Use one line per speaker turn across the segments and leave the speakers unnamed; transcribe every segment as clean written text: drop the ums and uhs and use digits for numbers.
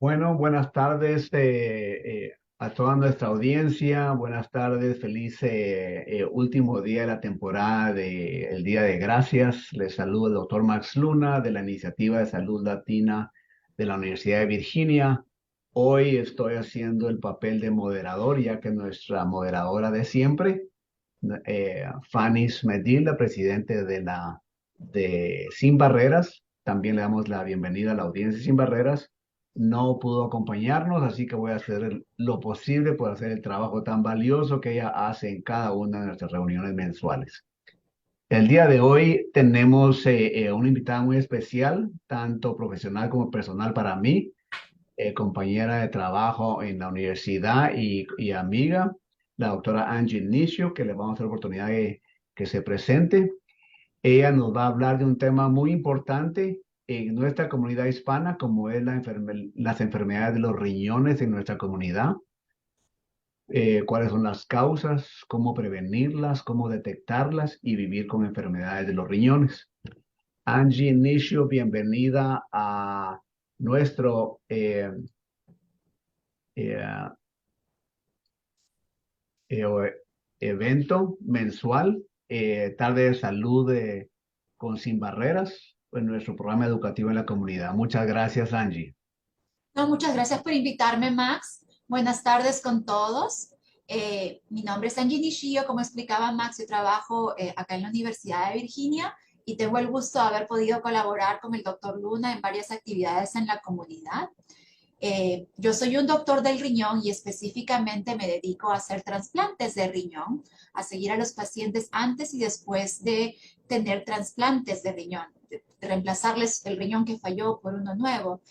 Bueno, buenas tardes a toda nuestra audiencia. Buenas tardes, feliz último día de la temporada de el Día de Gracias. Les saluda el doctor Max Luna de la Iniciativa de Salud Latina de la Universidad de Virginia. Hoy estoy haciendo el papel de moderador, ya que nuestra moderadora de siempre, Fanny Smedil, la presidente de Sin Barreras, también le damos la bienvenida a la audiencia Sin Barreras, no pudo acompañarnos, así que voy a hacer lo posible por hacer el trabajo tan valioso que ella hace en cada una de nuestras reuniones mensuales. El día de hoy tenemos una invitada muy especial, tanto profesional como personal para mí, compañera de trabajo en la universidad y amiga, la doctora Angie Inicio, que le vamos a dar la oportunidad de que se presente. Ella nos va a hablar de un tema muy importante en nuestra comunidad hispana, como es las enfermedades de los riñones en nuestra comunidad, cuáles son las causas, cómo prevenirlas, cómo detectarlas y vivir con enfermedades de los riñones. Angie Inicio, bienvenida a nuestro eh, eh, evento mensual, Tarde de Salud con Sin Barreras, en nuestro programa educativo en la comunidad. Muchas gracias, Angie.
No, muchas gracias por invitarme, Max. Buenas tardes con todos. Mi nombre es Angie Nishio. Como explicaba Max, yo trabajo acá en la Universidad de Virginia y tengo el gusto de haber podido colaborar con el doctor Luna en varias actividades en la comunidad. Yo soy un doctor del riñón y específicamente me dedico a hacer trasplantes de riñón, a seguir a los pacientes antes y después de tener trasplantes de riñón, de reemplazarles el riñón que falló por uno nuevo.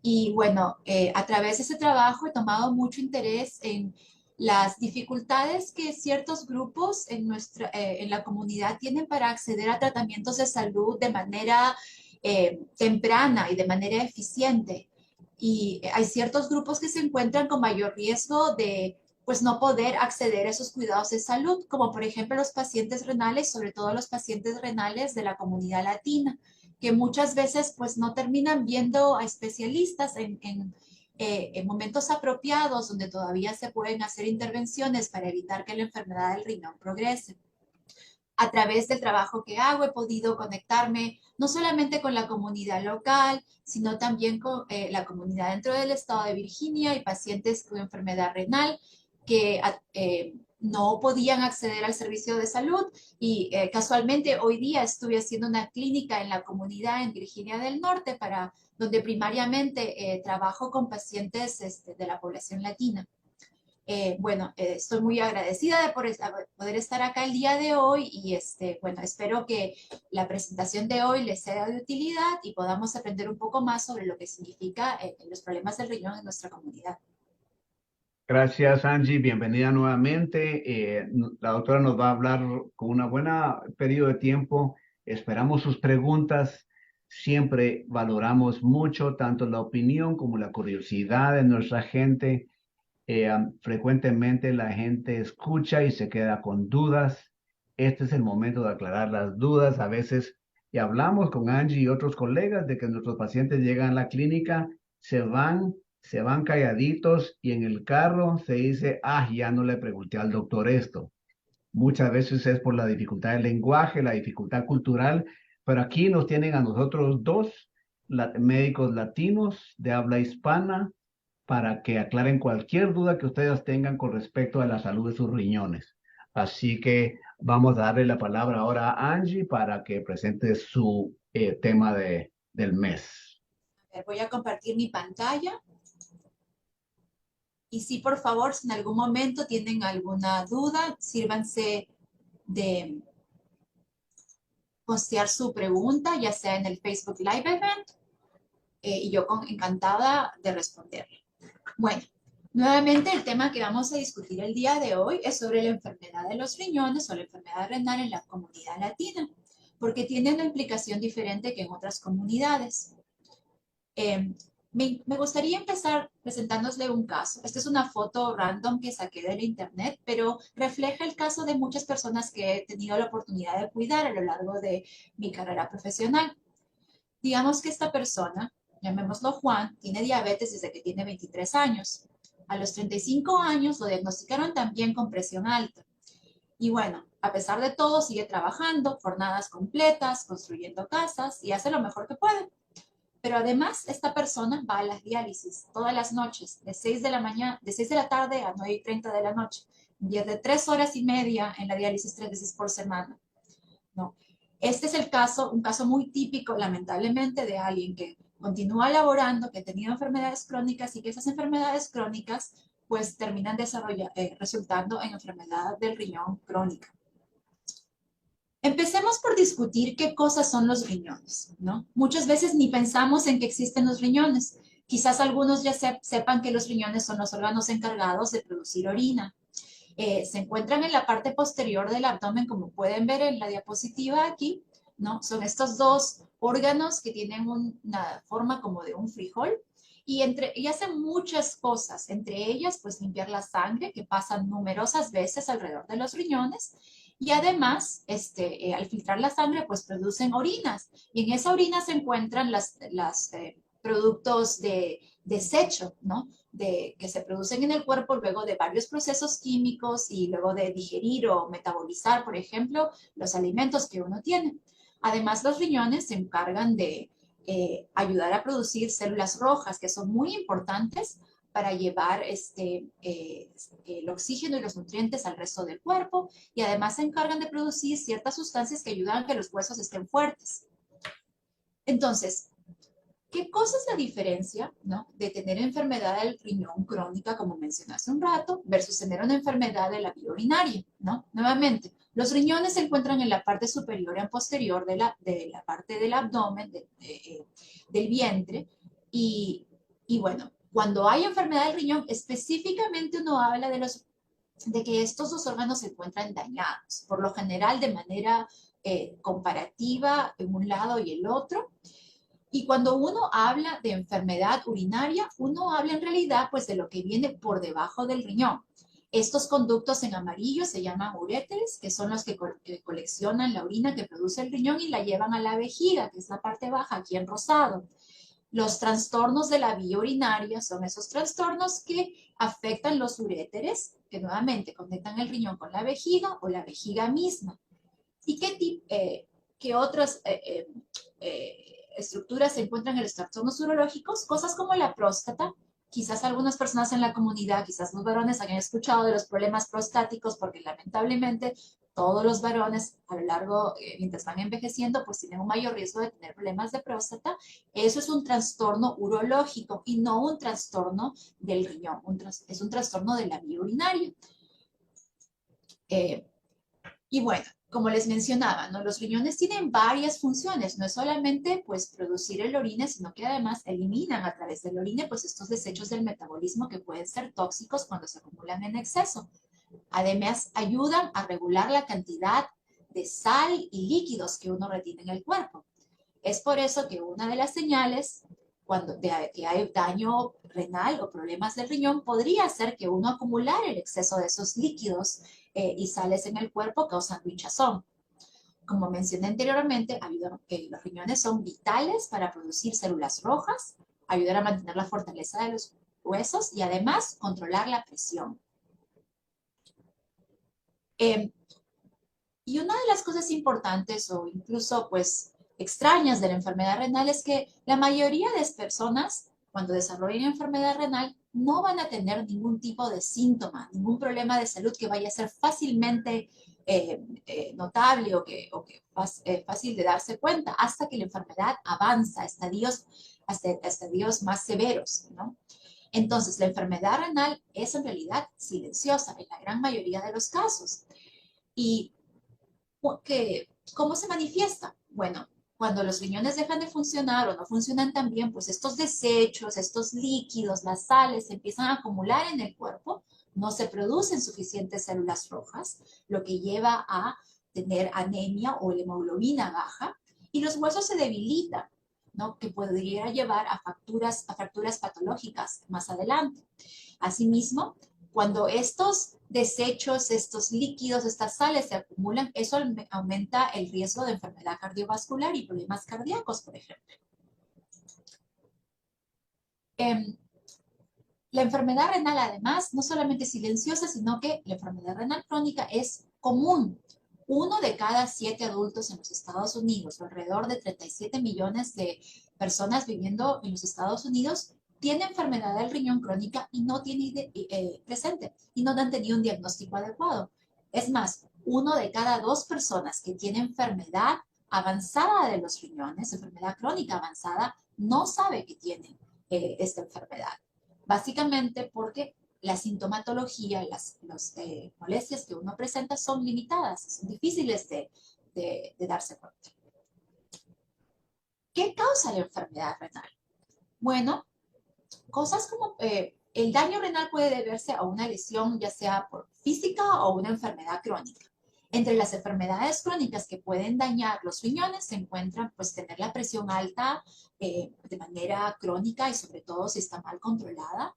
Y bueno, a través de ese trabajo he tomado mucho interés en las dificultades que ciertos grupos en la comunidad tienen para acceder a tratamientos de salud de manera temprana y de manera eficiente. Y hay ciertos grupos que se encuentran con mayor riesgo de pues no poder acceder a esos cuidados de salud, como por ejemplo los pacientes renales, sobre todo los pacientes renales de la comunidad latina, que muchas veces pues no terminan viendo a especialistas en momentos apropiados donde todavía se pueden hacer intervenciones para evitar que la enfermedad del riñón progrese. A través del trabajo que hago he podido conectarme no solamente con la comunidad local, sino también con la comunidad dentro del estado de Virginia y pacientes con enfermedad renal que no podían acceder al servicio de salud y casualmente hoy día estuve haciendo una clínica en la comunidad en Virginia del Norte para donde primariamente trabajo con pacientes de la población latina. Estoy muy agradecida de poder estar acá el día de hoy y bueno, espero que la presentación de hoy les sea de utilidad y podamos aprender un poco más sobre lo que significa los problemas del riñón en nuestra comunidad.
Gracias, Angie. Bienvenida nuevamente. La doctora nos va a hablar con una buena periodo de tiempo. Esperamos sus preguntas. Siempre valoramos mucho tanto la opinión como la curiosidad de nuestra gente. Frecuentemente la gente escucha y se queda con dudas. Este es el momento de aclarar las dudas. A veces, y hablamos con Angie y otros colegas de que nuestros pacientes llegan a la clínica, se van calladitos y en el carro se dice, ah, ya no le pregunté al doctor esto. Muchas veces es por la dificultad del lenguaje, la dificultad cultural, pero aquí nos tienen a nosotros dos médicos latinos de habla hispana para que aclaren cualquier duda que ustedes tengan con respecto a la salud de sus riñones. Así que vamos a darle la palabra ahora a Angie para que presente su tema del mes.
A ver, voy a compartir mi pantalla y si por favor, si en algún momento tienen alguna duda, sírvanse de postear su pregunta, ya sea en el Facebook Live Event, y yo encantada de responderle. Bueno, nuevamente el tema que vamos a discutir el día de hoy es sobre la enfermedad de los riñones o la enfermedad renal en la comunidad latina, porque tiene una implicación diferente que en otras comunidades. Eh, me gustaría empezar presentándosle un caso. Esta es una foto random que saqué del internet, pero refleja el caso de muchas personas que he tenido la oportunidad de cuidar a lo largo de mi carrera profesional. Digamos que esta persona llamémoslo Juan, tiene diabetes desde que tiene 23 años. A los 35 años lo diagnosticaron también con presión alta. Y bueno, a pesar de todo, sigue trabajando, jornadas completas, construyendo casas y hace lo mejor que puede. Pero además, esta persona va a las diálisis todas las noches, de 6 de la mañana, de 6 de la tarde a 9:30 de la noche. Pierde 3 horas y media en la diálisis 3 veces por semana. ¿No? Este es el caso, un caso muy típico, lamentablemente, de alguien que continúa laborando, que ha tenido enfermedades crónicas y que esas enfermedades crónicas pues terminan resultando en enfermedad del riñón crónica. Empecemos por discutir qué cosas son los riñones, ¿no? Muchas veces ni pensamos en que existen los riñones. Quizás algunos ya sepan que los riñones son los órganos encargados de producir orina. Se encuentran en la parte posterior del abdomen, como pueden ver en la diapositiva aquí, ¿no? Son estos dos órganos que tienen una forma como de un frijol y hacen muchas cosas, entre ellas, pues limpiar la sangre que pasa numerosas veces alrededor de los riñones y además, al filtrar la sangre, pues producen orinas y en esa orina se encuentran las productos de desecho, ¿no? Que se producen en el cuerpo luego de varios procesos químicos y luego de digerir o metabolizar, por ejemplo, los alimentos que uno tiene. Además, los riñones se encargan de ayudar a producir células rojas, que son muy importantes para llevar el oxígeno y los nutrientes al resto del cuerpo y además se encargan de producir ciertas sustancias que ayudan a que los huesos estén fuertes. Entonces, ¿qué cosa es la diferencia, ¿no? De tener enfermedad del riñón crónica, como mencioné hace un rato, versus tener una enfermedad de la vía urinaria, ¿no? Nuevamente, los riñones se encuentran en la parte superior y posterior de la parte del abdomen, del vientre, y bueno, cuando hay enfermedad del riñón, específicamente uno habla de que estos dos órganos se encuentran dañados, por lo general de manera comparativa en un lado y el otro. Y cuando uno habla de enfermedad urinaria, uno habla en realidad pues de lo que viene por debajo del riñón. Estos conductos en amarillo se llaman uréteres, que son los que coleccionan la orina que produce el riñón y la llevan a la vejiga, que es la parte baja, aquí en rosado. Los trastornos de la vía urinaria son esos trastornos que afectan los uréteres, que nuevamente conectan el riñón con la vejiga o la vejiga misma. ¿Y qué otras estructuras se encuentran en los trastornos urológicos? Cosas como la próstata. Quizás algunas personas en la comunidad, quizás los varones hayan escuchado de los problemas prostáticos, porque lamentablemente todos los varones a lo largo, mientras van envejeciendo, pues tienen un mayor riesgo de tener problemas de próstata. Eso es un trastorno urológico y no un trastorno del riñón, es un trastorno de la vía urinaria. Y bueno, como les mencionaba, ¿no? Los riñones tienen varias funciones, no es solamente pues producir el orina, sino que además eliminan a través del orina pues estos desechos del metabolismo que pueden ser tóxicos cuando se acumulan en exceso. Además, ayudan a regular la cantidad de sal y líquidos que uno retiene en el cuerpo. Es por eso que una de las señales que hay daño renal o problemas del riñón podría ser que uno acumular el exceso de esos líquidos y sales en el cuerpo causando hinchazón. Como mencioné anteriormente, los riñones son vitales para producir células rojas, ayudar a mantener la fortaleza de los huesos y además controlar la presión. Y una de las cosas importantes o incluso pues extrañas de la enfermedad renal es que la mayoría de las personas cuando desarrollan enfermedad renal no van a tener ningún tipo de síntoma, ningún problema de salud que vaya a ser fácilmente notable o que fácil de darse cuenta hasta que la enfermedad avanza hasta estadios más severos, ¿no? Entonces, la enfermedad renal es en realidad silenciosa en la gran mayoría de los casos. Y ¿cómo se manifiesta? Bueno, cuando los riñones dejan de funcionar o no funcionan tan bien, pues estos desechos, estos líquidos, las sales se empiezan a acumular en el cuerpo, no se producen suficientes células rojas, lo que lleva a tener anemia o hemoglobina baja y los huesos se debilitan, ¿no? Que podría llevar a fracturas patológicas más adelante. Asimismo, cuando estos desechos, estos líquidos, estas sales se acumulan, eso aumenta el riesgo de enfermedad cardiovascular y problemas cardíacos, por ejemplo. Em, la enfermedad renal, además, no solamente es silenciosa, sino que la enfermedad renal crónica es común. 1 de cada 7 adultos en los Estados Unidos, o alrededor de 37 millones de personas viviendo en los Estados Unidos, tiene enfermedad del riñón crónica y no tiene presente y no han tenido un diagnóstico adecuado. Es más, 1 de cada 2 personas que tiene enfermedad avanzada de los riñones, enfermedad crónica avanzada, no sabe que tiene esta enfermedad. Básicamente porque la sintomatología, las molestias que uno presenta son limitadas, son difíciles de darse cuenta. ¿Qué causa la enfermedad renal? Bueno, cosas como el daño renal puede deberse a una lesión, ya sea por física o una enfermedad crónica. Entre las enfermedades crónicas que pueden dañar los riñones se encuentran pues tener la presión alta de manera crónica y sobre todo si está mal controlada,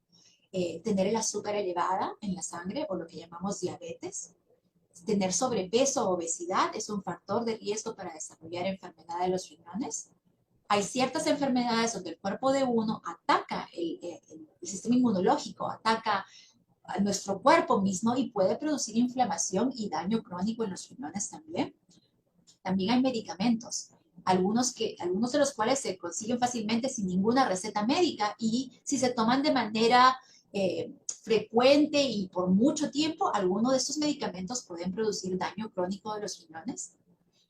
tener el azúcar elevada en la sangre o lo que llamamos diabetes. Tener sobrepeso o obesidad es un factor de riesgo para desarrollar enfermedad de los riñones. Hay ciertas enfermedades donde el cuerpo de uno ataca el sistema inmunológico, ataca a nuestro cuerpo mismo y puede producir inflamación y daño crónico en los riñones también. También hay medicamentos, algunos de los cuales se consiguen fácilmente sin ninguna receta médica y si se toman de manera frecuente y por mucho tiempo, algunos de estos medicamentos pueden producir daño crónico de los riñones.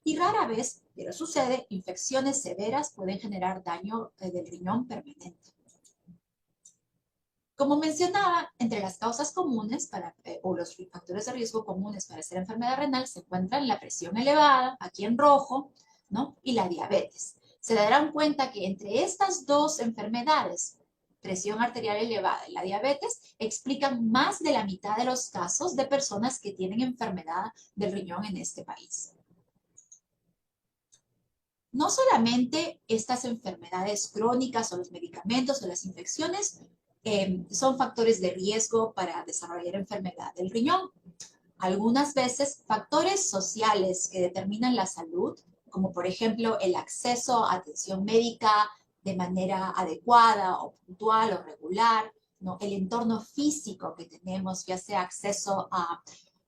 Y rara vez, pero sucede, infecciones severas pueden generar daño del riñón permanente. Como mencionaba, entre las causas comunes o los factores de riesgo comunes para hacer enfermedad renal se encuentran la presión elevada, aquí en rojo, ¿no? Y la diabetes. Se darán cuenta que entre estas dos enfermedades, presión arterial elevada y la diabetes, explican más de la mitad de los casos de personas que tienen enfermedad del riñón en este país. No solamente estas enfermedades crónicas o los medicamentos o las infecciones son factores de riesgo para desarrollar enfermedad del riñón. Algunas veces factores sociales que determinan la salud, como por ejemplo el acceso a atención médica de manera adecuada o puntual o regular, ¿no? El entorno físico que tenemos, ya sea acceso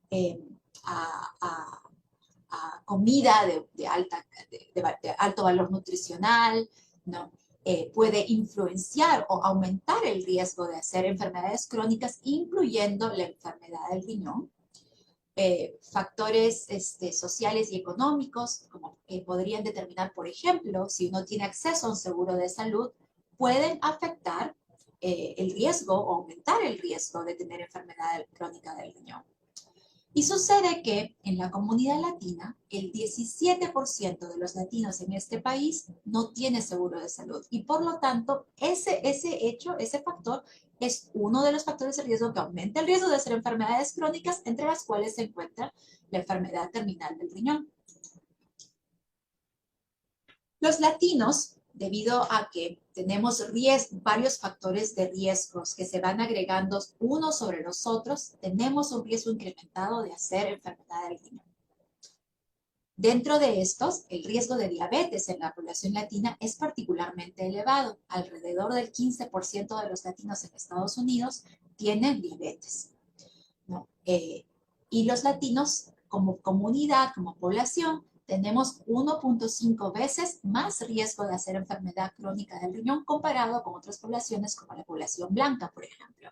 eh, a comida de alto valor nutricional, ¿no? Puede influenciar o aumentar el riesgo de hacer enfermedades crónicas, incluyendo la enfermedad del riñón. Factores sociales y económicos, como podrían determinar, por ejemplo, si uno tiene acceso a un seguro de salud, pueden afectar el riesgo o aumentar el riesgo de tener enfermedad crónica del riñón. Y sucede que en la comunidad latina, el 17% de los latinos en este país no tiene seguro de salud. Y por lo tanto, ese hecho, ese factor, es uno de los factores de riesgo que aumenta el riesgo de hacer enfermedades crónicas, entre las cuales se encuentra la enfermedad terminal del riñón. Los latinos, debido a que tenemos varios factores de riesgos que se van agregando unos sobre los otros, tenemos un riesgo incrementado de hacer enfermedad del riñón. Dentro de estos, el riesgo de diabetes en la población latina es particularmente elevado. Alrededor del 15% de los latinos en Estados Unidos tienen diabetes, ¿no? Y los latinos, como comunidad, como población, tenemos 1.5 veces más riesgo de hacer enfermedad crónica del riñón comparado con otras poblaciones como la población blanca, por ejemplo.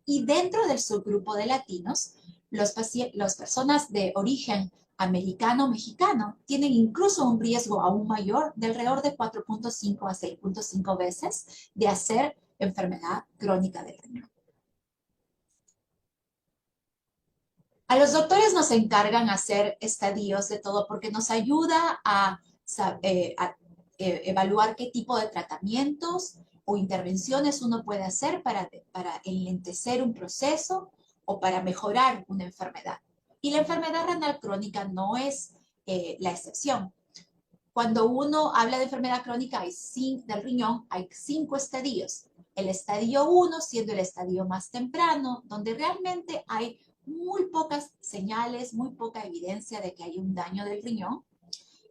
Y dentro del subgrupo de latinos, las personas de origen americano o mexicano tienen incluso un riesgo aún mayor de alrededor de 4.5 a 6.5 veces de hacer enfermedad crónica del riñón. A los doctores nos encargan hacer estadios de todo porque nos ayuda a evaluar qué tipo de tratamientos o intervenciones uno puede hacer para enlentecer un proceso o para mejorar una enfermedad. Y la enfermedad renal crónica no es la excepción. Cuando uno habla de enfermedad crónica del riñón, hay 5 estadios. El estadio 1 siendo el estadio más temprano, donde realmente hay muy pocas señales, muy poca evidencia de que hay un daño del riñón.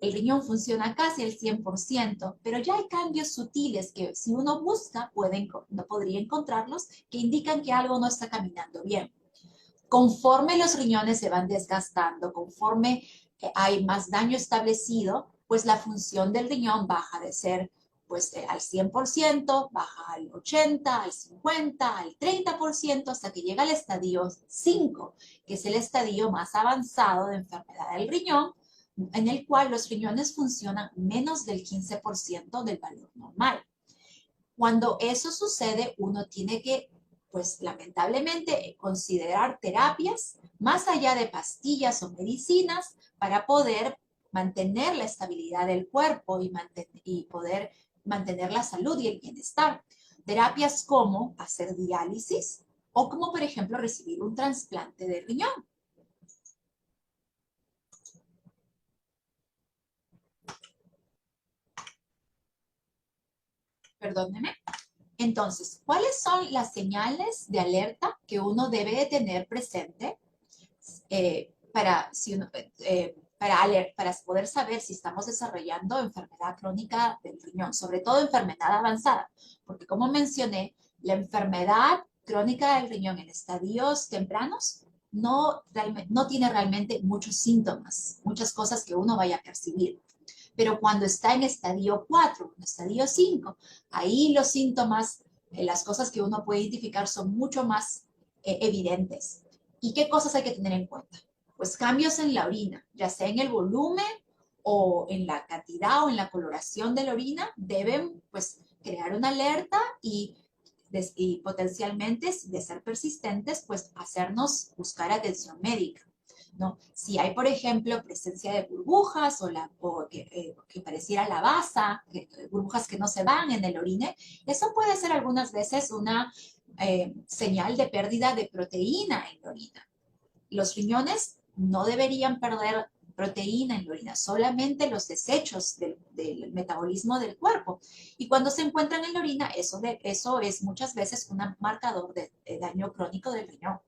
el riñón funciona casi al 100%, pero ya hay cambios sutiles que si uno busca, no podría encontrarlos, que indican que algo no está caminando bien. Conforme los riñones se van desgastando, conforme hay más daño establecido, pues la función del riñón baja de ser pues al 100%, baja al 80%, al 50%, al 30%, hasta que llega al estadio 5, que es el estadio más avanzado de enfermedad del riñón, en el cual los riñones funcionan menos del 15% del valor normal. Cuando eso sucede, uno tiene que, pues lamentablemente, considerar terapias más allá de pastillas o medicinas para poder mantener la estabilidad del cuerpo y poder mantener la salud y el bienestar. Terapias como hacer diálisis o como, por ejemplo, recibir un trasplante de riñón. Perdóneme. Entonces, ¿cuáles son las señales de alerta que uno debe de tener presente para poder saber si estamos desarrollando enfermedad crónica del riñón, sobre todo enfermedad avanzada? Porque como mencioné, la enfermedad crónica del riñón en estadios tempranos no tiene realmente muchos síntomas, muchas cosas que uno vaya a percibir. Pero cuando está en estadio 4, en estadio 5, ahí los síntomas, las cosas que uno puede identificar son mucho más evidentes. ¿Y qué cosas hay que tener en cuenta? Pues cambios en la orina, ya sea en el volumen o en la cantidad o en la coloración de la orina, deben pues crear una alerta y potencialmente, de ser persistentes, pues hacernos buscar atención médica, ¿no? Si hay, por ejemplo, presencia de burbujas o que pareciera la basa, burbujas que no se van en el orine, eso puede ser algunas veces una señal de pérdida de proteína en la orina. Los riñones no deberían perder proteína en la orina, solamente los desechos del metabolismo del cuerpo. Y cuando se encuentran en la orina, eso es muchas veces un marcador de daño crónico del riñón.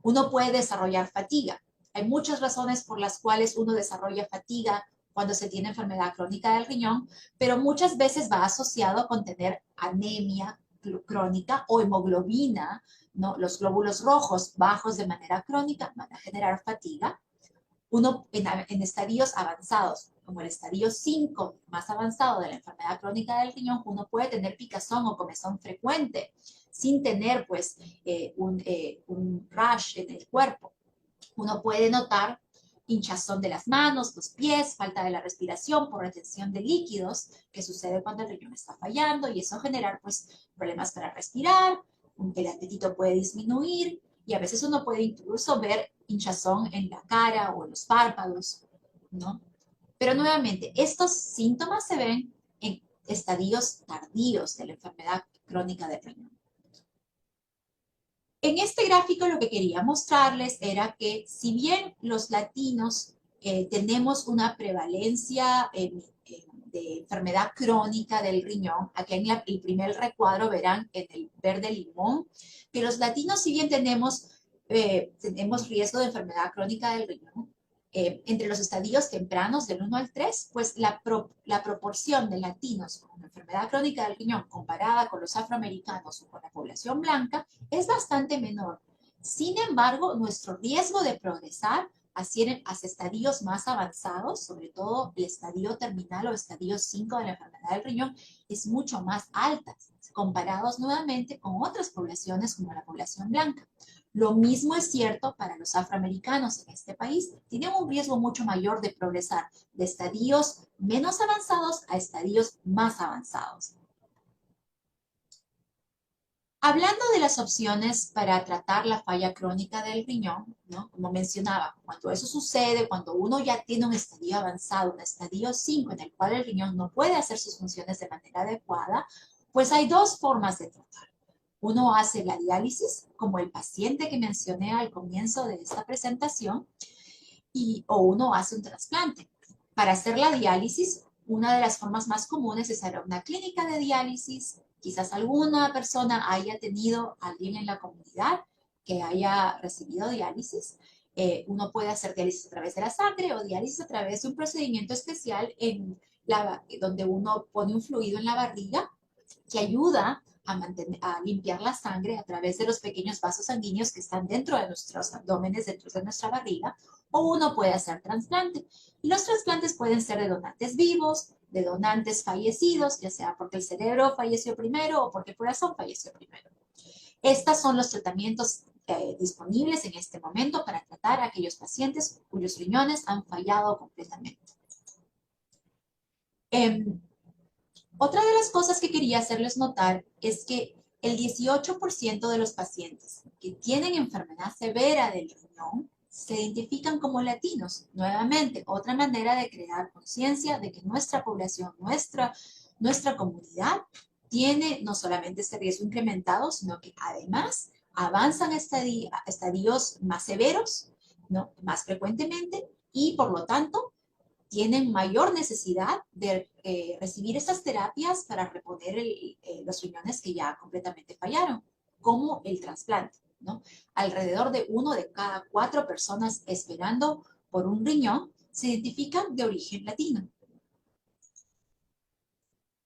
Uno puede desarrollar fatiga. Hay muchas razones por las cuales uno desarrolla fatiga cuando se tiene enfermedad crónica del riñón, pero muchas veces va asociado con tener anemia crónica o hemoglobina, ¿no? Los glóbulos rojos bajos de manera crónica van a generar fatiga. Uno en estadios avanzados, como el estadio 5, más avanzado de la enfermedad crónica del riñón, uno puede tener picazón o comezón frecuente, sin tener pues un rash en el cuerpo. Uno puede notar hinchazón de las manos, los pies, falta de la respiración por retención de líquidos, que sucede cuando el riñón está fallando, y eso genera pues problemas para respirar, el apetito puede disminuir, y a veces uno puede incluso ver hinchazón en la cara o en los párpados, ¿no? Pero nuevamente, estos síntomas se ven en estadios tardíos de la enfermedad crónica del riñón. En este gráfico lo que quería mostrarles era que si bien los latinos tenemos una prevalencia de enfermedad crónica del riñón, aquí en el primer recuadro verán en el verde limón, que los latinos si bien tenemos riesgo de enfermedad crónica del riñón, entre los estadios tempranos del 1 al 3, pues la proporción de latinos con enfermedad crónica del riñón comparada con los afroamericanos o con la población blanca es bastante menor. Sin embargo, nuestro riesgo de progresar hacia estadios más avanzados, sobre todo el estadio terminal o estadio 5 de la enfermedad del riñón, es mucho más alta, comparados nuevamente con otras poblaciones como la población blanca. Lo mismo es cierto para los afroamericanos en este país. Tienen un riesgo mucho mayor de progresar de estadios menos avanzados a estadios más avanzados. Hablando de las opciones para tratar la falla crónica del riñón, ¿no? Como mencionaba, cuando eso sucede, cuando uno ya tiene un estadio avanzado, un estadio 5, en el cual el riñón no puede hacer sus funciones de manera adecuada, pues hay dos formas de tratar. Uno hace la diálisis, como el paciente que mencioné al comienzo de esta presentación, o uno hace un trasplante. Para hacer la diálisis, una de las formas más comunes es ir a una clínica de diálisis. Quizás alguna persona haya tenido a alguien en la comunidad que haya recibido diálisis. Uno puede hacer diálisis a través de la sangre o diálisis a través de un procedimiento especial donde uno pone un fluido en la barriga que ayuda a limpiar la sangre a través de los pequeños vasos sanguíneos que están dentro de nuestros abdómenes, dentro de nuestra barriga, o uno puede hacer trasplante. Y los trasplantes pueden ser de donantes vivos, de donantes fallecidos, ya sea porque el cerebro falleció primero o porque el corazón falleció primero. Estos son los tratamientos disponibles en este momento para tratar a aquellos pacientes cuyos riñones han fallado completamente. Otra de las cosas que quería hacerles notar es que el 18% de los pacientes que tienen enfermedad severa del riñón se identifican como latinos. Nuevamente, otra manera de crear conciencia de que nuestra población, nuestra comunidad, tiene no solamente este riesgo incrementado, sino que además avanzan a estadios más severos, ¿no? Más frecuentemente, y por lo tanto tienen mayor necesidad de recibir esas terapias para reponer los riñones que ya completamente fallaron, como el trasplante, ¿no? Alrededor de 1 de cada 4 personas esperando por un riñón se identifican de origen latino.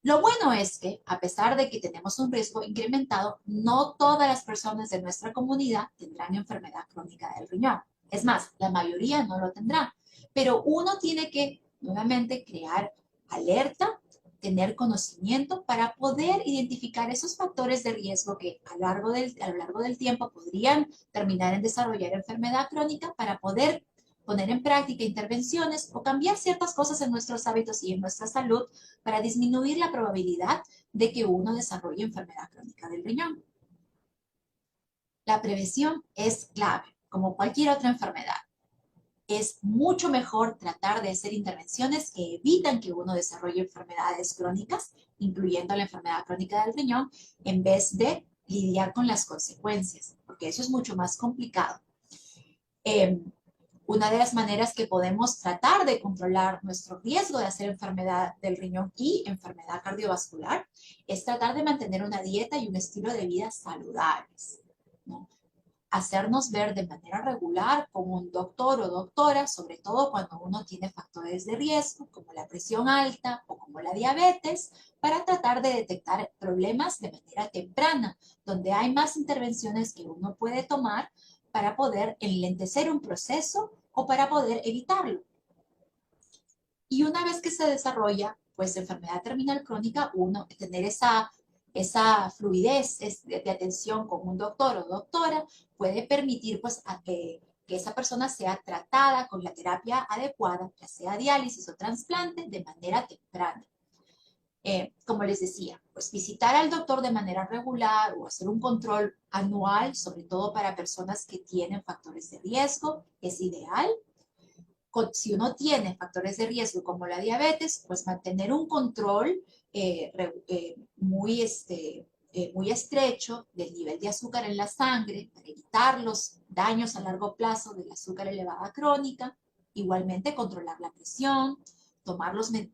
Lo bueno es que, a pesar de que tenemos un riesgo incrementado, no todas las personas de nuestra comunidad tendrán enfermedad crónica del riñón. Es más, la mayoría no lo tendrá. Pero uno tiene que, nuevamente, crear alerta, tener conocimiento para poder identificar esos factores de riesgo que a lo largo del tiempo podrían terminar en desarrollar enfermedad crónica para poder poner en práctica intervenciones o cambiar ciertas cosas en nuestros hábitos y en nuestra salud para disminuir la probabilidad de que uno desarrolle enfermedad crónica del riñón. La prevención es clave, como cualquier otra enfermedad. Es mucho mejor tratar de hacer intervenciones que evitan que uno desarrolle enfermedades crónicas, incluyendo la enfermedad crónica del riñón, en vez de lidiar con las consecuencias, porque eso es mucho más complicado. Una de las maneras que podemos tratar de controlar nuestro riesgo de hacer enfermedad del riñón y enfermedad cardiovascular es tratar de mantener una dieta y un estilo de vida saludables, ¿no? Hacernos ver de manera regular con un doctor o doctora, sobre todo cuando uno tiene factores de riesgo como la presión alta o como la diabetes, para tratar de detectar problemas de manera temprana, donde hay más intervenciones que uno puede tomar para poder enlentecer un proceso o para poder evitarlo. Y una vez que se desarrolla, pues, enfermedad terminal crónica, uno tener esa fluidez de atención con un doctor o doctora puede permitir, pues, que esa persona sea tratada con la terapia adecuada, ya sea diálisis o trasplante, de manera temprana. Como les decía, pues visitar al doctor de manera regular o hacer un control anual, sobre todo para personas que tienen factores de riesgo, es ideal. Si uno tiene factores de riesgo como la diabetes, pues mantener un control muy estrecho del nivel de azúcar en la sangre para evitar los daños a largo plazo del azúcar elevada crónica. Igualmente controlar la presión,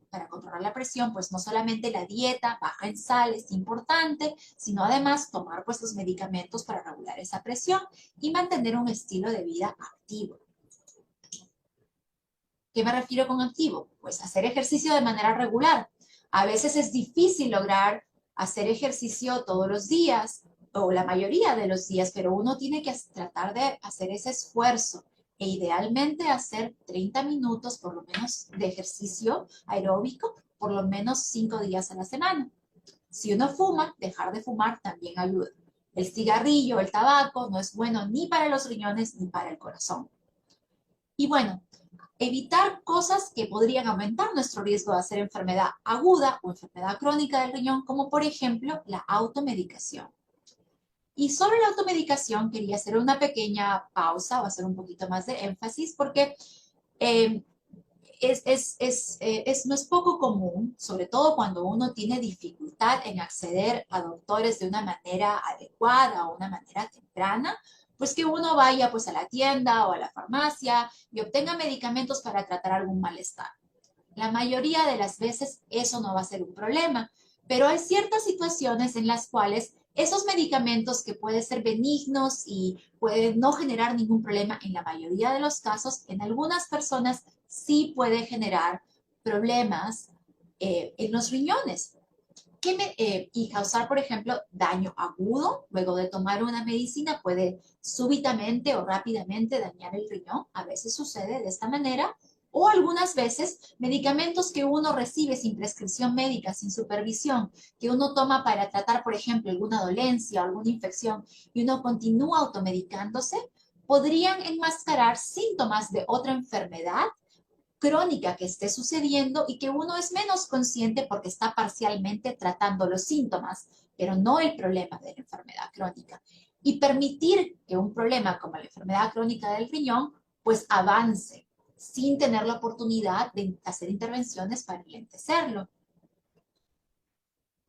para controlar la presión, pues no solamente la dieta baja en sal es importante, sino además tomar pues los medicamentos para regular esa presión y mantener un estilo de vida activo. ¿Qué me refiero con activo? Pues hacer ejercicio de manera regular. A veces es difícil lograr hacer ejercicio todos los días o la mayoría de los días, pero uno tiene que tratar de hacer ese esfuerzo e idealmente hacer 30 minutos por lo menos de ejercicio aeróbico por lo menos 5 días a la semana. Si uno fuma, dejar de fumar también ayuda. El cigarrillo, el tabaco no es bueno ni para los riñones ni para el corazón. Y bueno, evitar cosas que podrían aumentar nuestro riesgo de hacer enfermedad aguda o enfermedad crónica del riñón, como por ejemplo la automedicación. Y sobre la automedicación quería hacer una pequeña pausa o hacer un poquito más de énfasis porque no es poco común, sobre todo cuando uno tiene dificultad en acceder a doctores de una manera adecuada o una manera temprana, pues que uno vaya pues a la tienda o a la farmacia y obtenga medicamentos para tratar algún malestar. La mayoría de las veces eso no va a ser un problema, pero hay ciertas situaciones en las cuales Esos medicamentos que pueden ser benignos y pueden no generar ningún problema en la mayoría de los casos, en algunas personas sí puede generar problemas en los riñones y causar, por ejemplo, daño agudo. Luego de tomar una medicina puede súbitamente o rápidamente dañar el riñón. A veces sucede de esta manera. O algunas veces medicamentos que uno recibe sin prescripción médica, sin supervisión, que uno toma para tratar, por ejemplo, alguna dolencia o alguna infección y uno continúa automedicándose, podrían enmascarar síntomas de otra enfermedad crónica que esté sucediendo y que uno es menos consciente porque está parcialmente tratando los síntomas, pero no el problema de la enfermedad crónica. Y permitir que un problema como la enfermedad crónica del riñón pues avance sin tener la oportunidad de hacer intervenciones para enlentecerlo.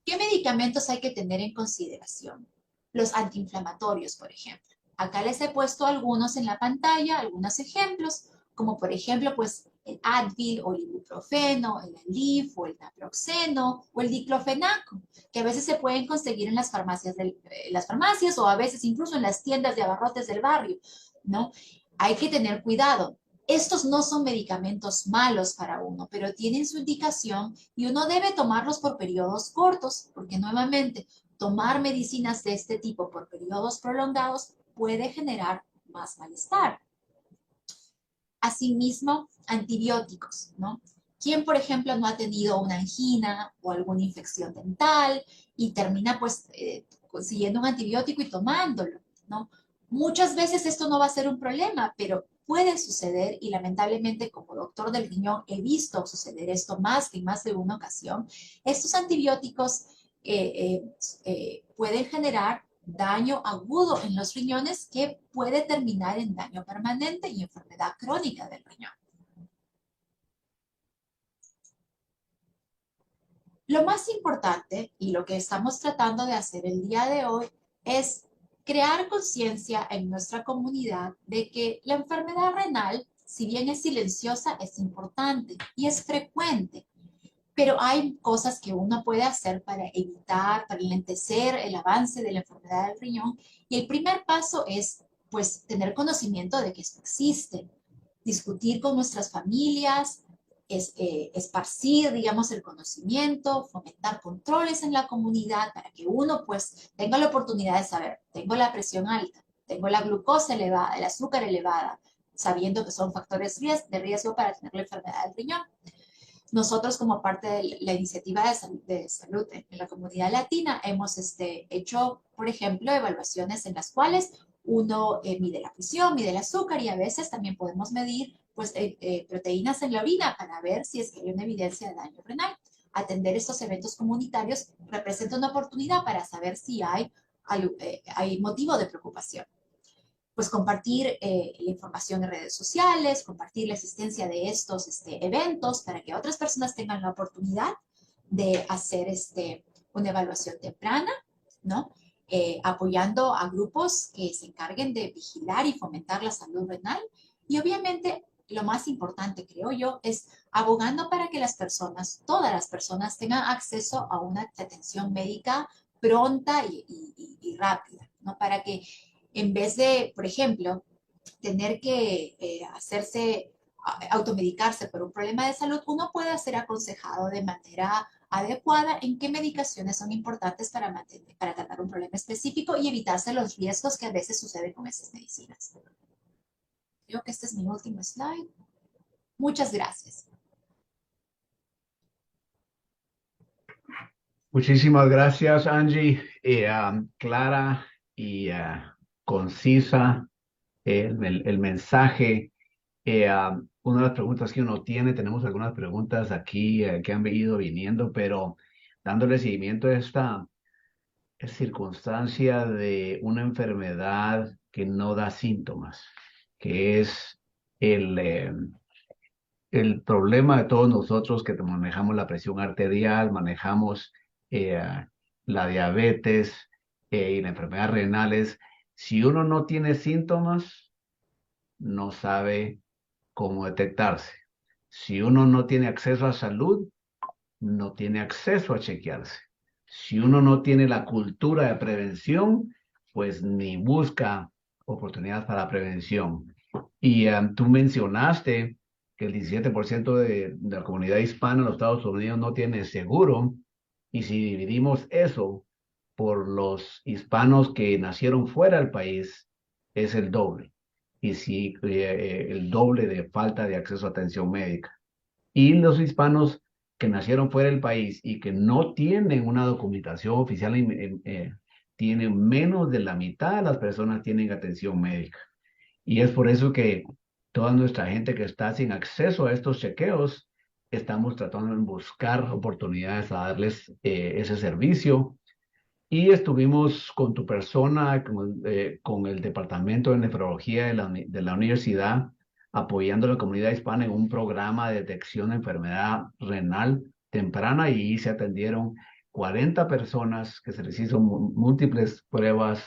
¿Qué medicamentos hay que tener en consideración? Los antiinflamatorios, por ejemplo. Acá les he puesto algunos en la pantalla, algunos ejemplos, como por ejemplo, pues el Advil o el ibuprofeno, el Aleve o el naproxeno o el diclofenaco, que a veces se pueden conseguir en las farmacias o a veces incluso en las tiendas de abarrotes del barrio, ¿no? Hay que tener cuidado. Estos no son medicamentos malos para uno, pero tienen su indicación y uno debe tomarlos por periodos cortos, porque nuevamente tomar medicinas de este tipo por periodos prolongados puede generar más malestar. Asimismo, antibióticos, ¿no? ¿Quién, por ejemplo, no ha tenido una angina o alguna infección dental y termina pues consiguiendo un antibiótico y tomándolo, ¿no? Muchas veces esto no va a ser un problema, pero puede suceder y lamentablemente como doctor del riñón he visto suceder esto más que en más de una ocasión. Estos antibióticos pueden generar daño agudo en los riñones que puede terminar en daño permanente y enfermedad crónica del riñón. Lo más importante y lo que estamos tratando de hacer el día de hoy es crear conciencia en nuestra comunidad de que la enfermedad renal, si bien es silenciosa, es importante y es frecuente. Pero hay cosas que uno puede hacer para evitar, para enlentecer el avance de la enfermedad del riñón. Y el primer paso es, pues, tener conocimiento de que esto existe, discutir con nuestras familias, esparcir, digamos, el conocimiento, fomentar controles en la comunidad para que uno, pues, tenga la oportunidad de saber, tengo la presión alta, tengo la glucosa elevada, el azúcar elevada, sabiendo que son factores de riesgo para tener la enfermedad del riñón. Nosotros, como parte de la iniciativa de salud en la comunidad latina, hemos hecho, por ejemplo, evaluaciones en las cuales uno mide la presión, mide el azúcar y a veces también podemos medir pues, proteínas en la orina para ver si es que hay una evidencia de daño renal. Atender estos eventos comunitarios representa una oportunidad para saber si hay motivo de preocupación. Pues compartir la información en redes sociales, compartir la existencia de estos eventos para que otras personas tengan la oportunidad de hacer una evaluación temprana, ¿no? Apoyando a grupos que se encarguen de vigilar y fomentar la salud renal. Y obviamente lo más importante, creo yo, es abogando para que las personas, todas las personas, tengan acceso a una atención médica pronta y rápida, ¿no? Para que en vez de, por ejemplo, tener que automedicarse por un problema de salud, uno puede ser aconsejado de manera adecuada en qué medicaciones son importantes para tratar un problema específico y evitarse los riesgos que a veces suceden con esas medicinas. Creo que este es mi último slide. Muchas gracias.
Muchísimas gracias, Angie. Clara y concisa el mensaje. Una de las preguntas que uno tiene, tenemos algunas preguntas aquí que han ido viniendo, pero dándole seguimiento a esta circunstancia de una enfermedad que no da síntomas, que es el problema de todos nosotros que manejamos la presión arterial, manejamos la diabetes y la enfermedad renales. Si uno no tiene síntomas, no sabe cómo detectarse. Si uno no tiene acceso a salud, no tiene acceso a chequearse. Si uno no tiene la cultura de prevención, pues ni busca oportunidades para prevención. Y tú mencionaste que el 17% de la comunidad hispana en los Estados Unidos no tiene seguro. Y si dividimos eso por los hispanos que nacieron fuera del país, es el doble. Y sí, el doble de falta de acceso a atención médica. Y los hispanos que nacieron fuera del país y que no tienen una documentación oficial, tienen menos de la mitad de las personas tienen atención médica. Y es por eso que toda nuestra gente que está sin acceso a estos chequeos, estamos tratando de buscar oportunidades a darles ese servicio. Y estuvimos con tu persona, con el Departamento de Nefrología de la universidad, apoyando a la comunidad hispana en un programa de detección de enfermedad renal temprana y se atendieron 40 personas que se les hizo múltiples pruebas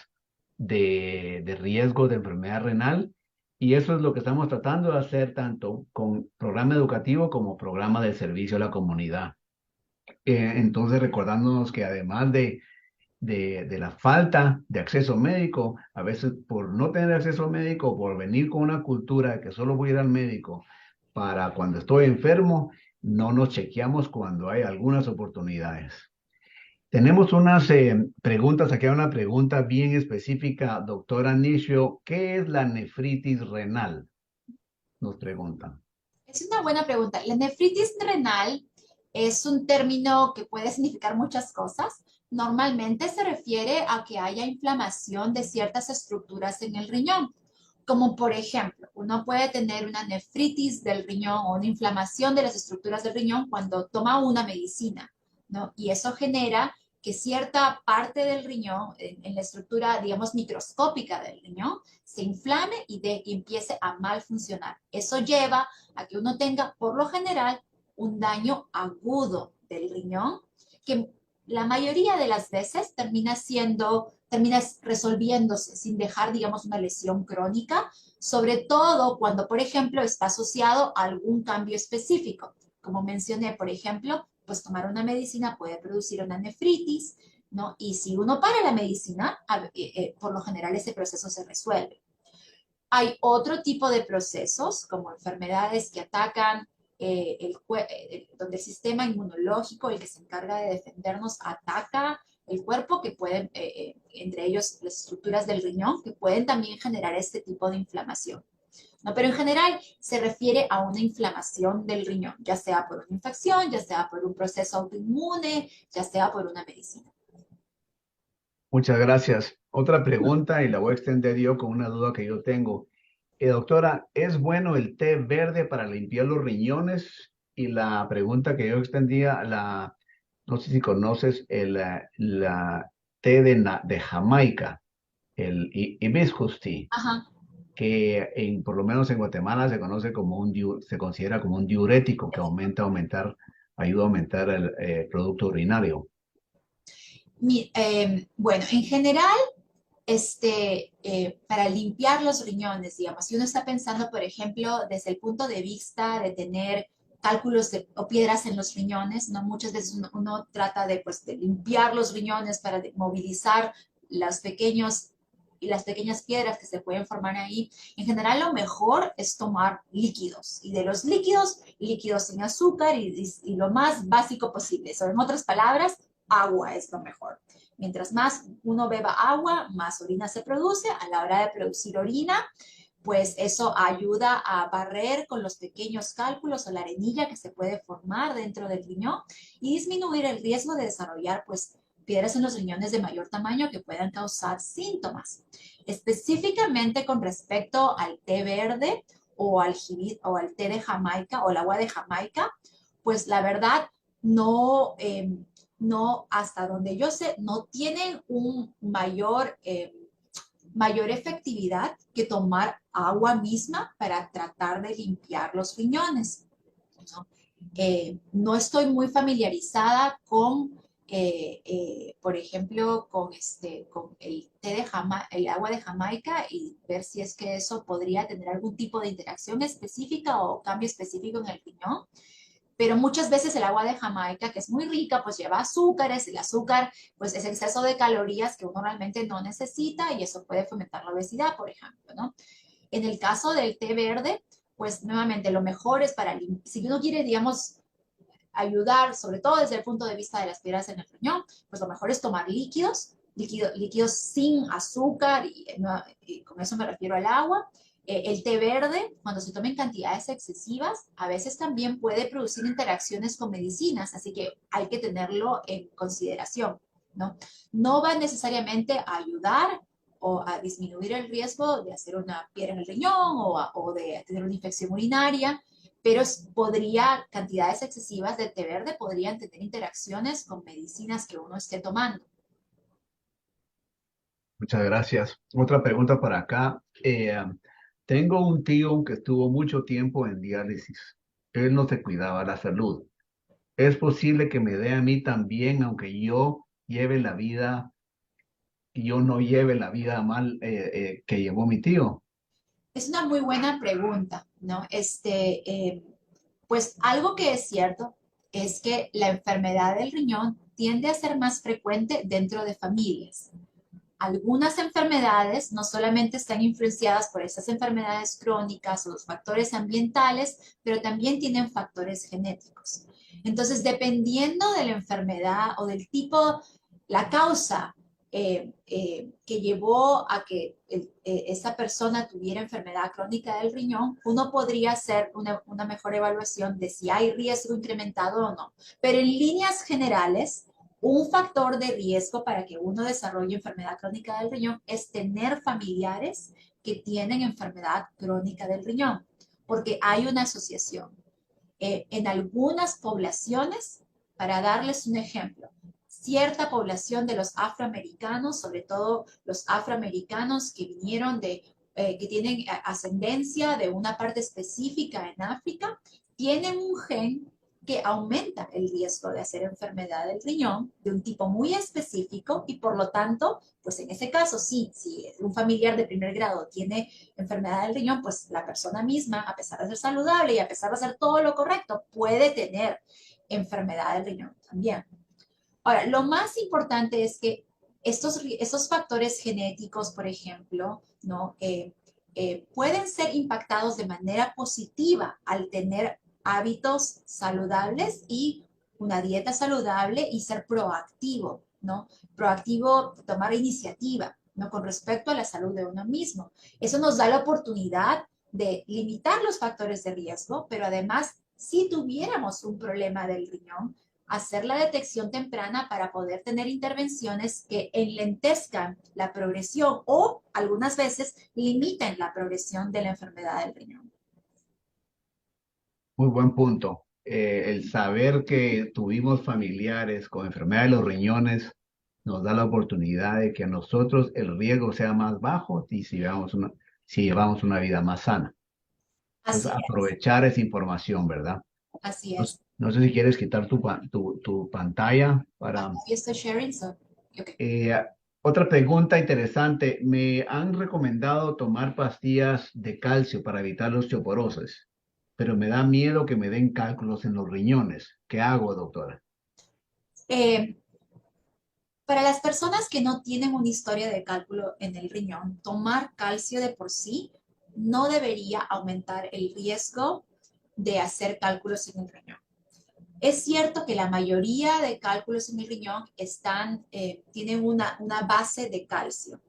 de riesgo de enfermedad renal. Y eso es lo que estamos tratando de hacer tanto con programa educativo como programa de servicio a la comunidad. Entonces, recordándonos que además de la falta de acceso médico, a veces por no tener acceso médico, por venir con una cultura de que solo voy a ir al médico para cuando estoy enfermo, no nos chequeamos cuando hay algunas oportunidades. Tenemos unas preguntas, aquí hay una pregunta bien específica, doctora Nisio, ¿qué es la nefritis renal? Nos preguntan.
Es una buena pregunta. La nefritis renal es un término que puede significar muchas cosas. Normalmente se refiere a que haya inflamación de ciertas estructuras en el riñón, como por ejemplo, uno puede tener una nefritis del riñón o una inflamación de las estructuras del riñón cuando toma una medicina, ¿no? Y eso genera que cierta parte del riñón, en la estructura, digamos, microscópica del riñón, se inflame y empiece a mal funcionar. Eso lleva a que uno tenga, por lo general, un daño agudo del riñón, que la mayoría de las veces termina resolviéndose sin dejar, digamos, una lesión crónica, sobre todo cuando, por ejemplo, está asociado a algún cambio específico. Como mencioné, por ejemplo, pues tomar una medicina puede producir una nefritis, ¿no? Y si uno para la medicina, por lo general ese proceso se resuelve. Hay otro tipo de procesos, como enfermedades que atacan donde el sistema inmunológico, el que se encarga de defendernos, ataca el cuerpo, que pueden, entre ellos las estructuras del riñón, que pueden también generar este tipo de inflamación. ¿No? Pero en general se refiere a una inflamación del riñón, ya sea por una infección, ya sea por un proceso autoinmune, ya sea por una medicina.
Muchas gracias. Otra pregunta y la voy a extender yo con una duda que yo tengo. Doctora, ¿es bueno el té verde para limpiar los riñones? Y la pregunta que yo extendía, no sé si conoces la té de Jamaica, el hibiscus tea,
Ajá.
que por lo menos en Guatemala se conoce como se considera como un diurético que ayuda a aumentar el producto urinario.
Bueno, en general, para limpiar los riñones, digamos, si uno está pensando, por ejemplo, desde el punto de vista de tener cálculos o piedras en los riñones, ¿no? Muchas veces uno trata de, pues, de limpiar los riñones para movilizar los pequeños y las pequeñas piedras que se pueden formar ahí. En general, lo mejor es tomar líquidos, y de los líquidos, líquidos sin azúcar y lo más básico posible. O en otras palabras, agua es lo mejor. Mientras más uno beba agua, más orina se produce. A la hora de producir orina, pues eso ayuda a barrer con los pequeños cálculos o la arenilla que se puede formar dentro del riñón y disminuir el riesgo de desarrollar, pues, piedras en los riñones de mayor tamaño que puedan causar síntomas. Específicamente con respecto al té verde o al té de Jamaica o el agua de Jamaica, pues la verdad no, no, hasta donde yo sé, no tienen un mayor efectividad que tomar agua misma para tratar de limpiar los riñones, ¿no? No estoy muy familiarizada con, por ejemplo, con el té de el agua de Jamaica y ver si es que eso podría tener algún tipo de interacción específica o cambio específico en el riñón. Pero muchas veces el agua de Jamaica, que es muy rica, pues lleva azúcares. El azúcar, pues es exceso de calorías que uno realmente no necesita y eso puede fomentar la obesidad, por ejemplo, ¿no? En el caso del té verde, pues nuevamente lo mejor es para, si uno quiere, digamos, ayudar, sobre todo desde el punto de vista de las piedras en el riñón, pues lo mejor es tomar líquidos sin azúcar, y con eso me refiero al agua. El té verde, cuando se toma en cantidades excesivas, a veces también puede producir interacciones con medicinas, así que hay que tenerlo en consideración, ¿no? No va necesariamente a ayudar o a disminuir el riesgo de hacer una piedra en el riñón o de tener una infección urinaria, pero cantidades excesivas de té verde podrían tener interacciones con medicinas que uno esté tomando.
Muchas gracias. Otra pregunta para acá. Tengo un tío que estuvo mucho tiempo en diálisis. Él no se cuidaba la salud. ¿Es posible que me dé a mí también, aunque yo no lleve la vida mal que llevó mi tío?
Es una muy buena pregunta, ¿no? Pues algo que es cierto es que la enfermedad del riñón tiende a ser más frecuente dentro de familias. Algunas enfermedades no solamente están influenciadas por esas enfermedades crónicas o los factores ambientales, pero también tienen factores genéticos. Entonces, dependiendo de la enfermedad o del tipo, la causa que llevó a que esa persona tuviera enfermedad crónica del riñón, uno podría hacer una mejor evaluación de si hay riesgo incrementado o no. Pero en líneas generales, un factor de riesgo para que uno desarrolle enfermedad crónica del riñón es tener familiares que tienen enfermedad crónica del riñón, porque hay una asociación. En algunas poblaciones, para darles un ejemplo, cierta población de los afroamericanos, sobre todo los afroamericanos que vinieron que tienen ascendencia de una parte específica en África, tienen un gen que aumenta el riesgo de hacer enfermedad del riñón de un tipo muy específico y por lo tanto, pues en ese caso, sí, si un familiar de primer grado tiene enfermedad del riñón, pues la persona misma, a pesar de ser saludable y a pesar de hacer todo lo correcto, puede tener enfermedad del riñón también. Ahora, lo más importante es que estos factores genéticos, por ejemplo, ¿no? Pueden ser impactados de manera positiva al tener hábitos saludables y una dieta saludable y ser proactivo, ¿no? Proactivo, tomar iniciativa, ¿no? Con respecto a la salud de uno mismo. Eso nos da la oportunidad de limitar los factores de riesgo, pero además, si tuviéramos un problema del riñón, hacer la detección temprana para poder tener intervenciones que enlentezcan la progresión o algunas veces limiten la progresión de la enfermedad del riñón.
Muy buen punto. El saber que tuvimos familiares con enfermedad de los riñones nos da la oportunidad de que a nosotros el riesgo sea más bajo y si llevamos una vida más sana. Entonces,
Así es,
aprovechar esa información, ¿verdad?
así
No,
es.
no sé si quieres quitar tu pantalla
Ah,
para...
yo estoy sharing, so, ok.
Eh, otra pregunta interesante. Me han recomendado tomar pastillas de calcio para evitar la osteoporosis, pero me da miedo que me den cálculos en los riñones. ¿Qué hago, doctora?
Eh, para las personas que no tienen una historia de cálculo en el riñón, tomar calcio de por sí no debería aumentar el riesgo de hacer cálculos en el riñón. Es cierto que la mayoría de cálculos en el riñón tienen una base de calcio.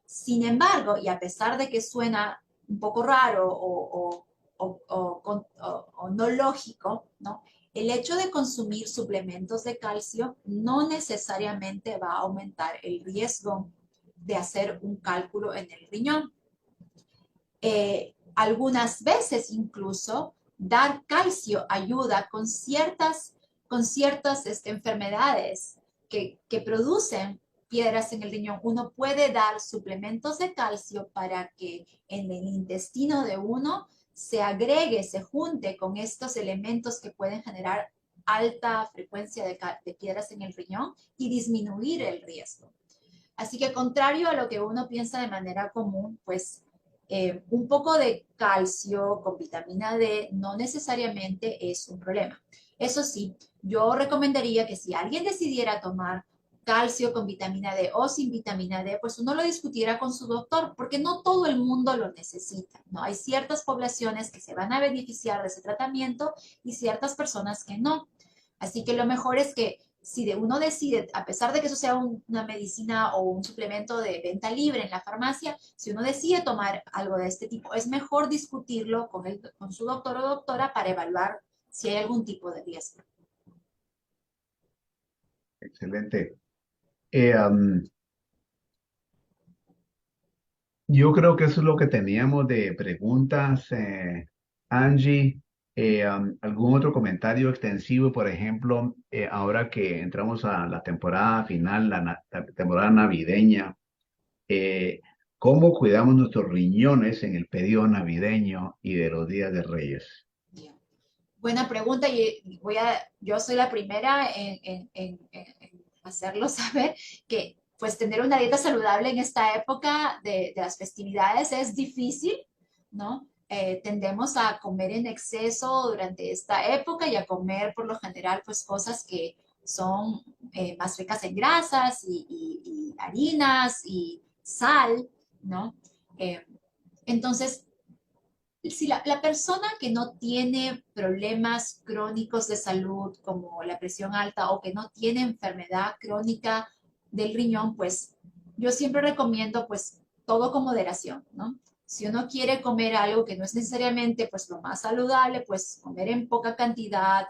Sin embargo, y a pesar de que suena un poco raro o no lógico, ¿no? El hecho de consumir suplementos de calcio no necesariamente va a aumentar el riesgo de hacer un cálculo en el riñón. Algunas veces incluso dar calcio ayuda con ciertas enfermedades que producen piedras en el riñón. Uno puede dar suplementos de calcio para que en el intestino de uno se agregue, se junte con estos elementos que pueden generar alta frecuencia de piedras en el riñón y disminuir el riesgo. Así que contrario a lo que uno piensa de manera común, pues un poco de calcio con vitamina D no necesariamente es un problema. Eso sí, yo recomendaría que si alguien decidiera tomar calcio con vitamina D o sin vitamina D, pues uno lo discutiera con su doctor, porque no todo el mundo lo necesita, ¿no? Hay ciertas poblaciones que se van a beneficiar de ese tratamiento y ciertas personas que no. Así que lo mejor es que si de uno decide, a pesar de que eso sea una medicina o un suplemento de venta libre en la farmacia, si uno decide tomar algo de este tipo, es mejor discutirlo con su doctor o doctora para evaluar si hay algún tipo de riesgo.
Excelente. Eh, um, yo creo que eso es lo que teníamos de preguntas, Angie. ¿Algún otro comentario extensivo? Por ejemplo, ahora que entramos a la temporada final, la temporada navideña, eh, ¿cómo cuidamos nuestros riñones en el periodo navideño y de los días de Reyes?
Buena pregunta y yo soy la primera en hacerlo saber que pues tener una dieta saludable en esta época de las festividades es difícil, ¿no? Tendemos a comer en exceso durante esta época y a comer por lo general pues cosas que son más ricas en grasas y harinas y sal, ¿no? Eh, entonces, si la persona que no tiene problemas crónicos de salud como la presión alta o que no tiene enfermedad crónica del riñón, pues yo siempre recomiendo pues todo con moderación, ¿no? Si uno quiere comer algo que no es necesariamente pues lo más saludable, pues comer en poca cantidad,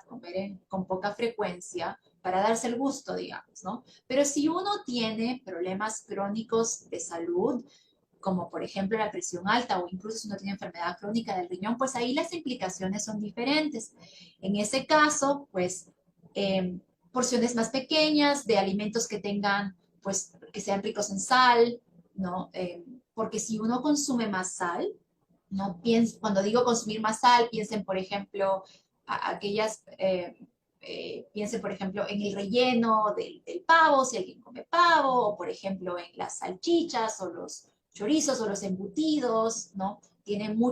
con poca frecuencia para darse el gusto, digamos, ¿no? Pero si uno tiene problemas crónicos de salud, como por ejemplo la presión alta o incluso si uno tiene enfermedad crónica del riñón, pues ahí las implicaciones son diferentes. En ese caso, pues porciones más pequeñas de alimentos que tengan, pues que sean ricos en sal, ¿no? Porque si uno consume más sal, no piensen, cuando digo consumir más sal, piensen, por ejemplo, piensen, por ejemplo, en el relleno del pavo, si alguien come pavo, o por ejemplo, en las salchichas o los chorizos o los embutidos, ¿no?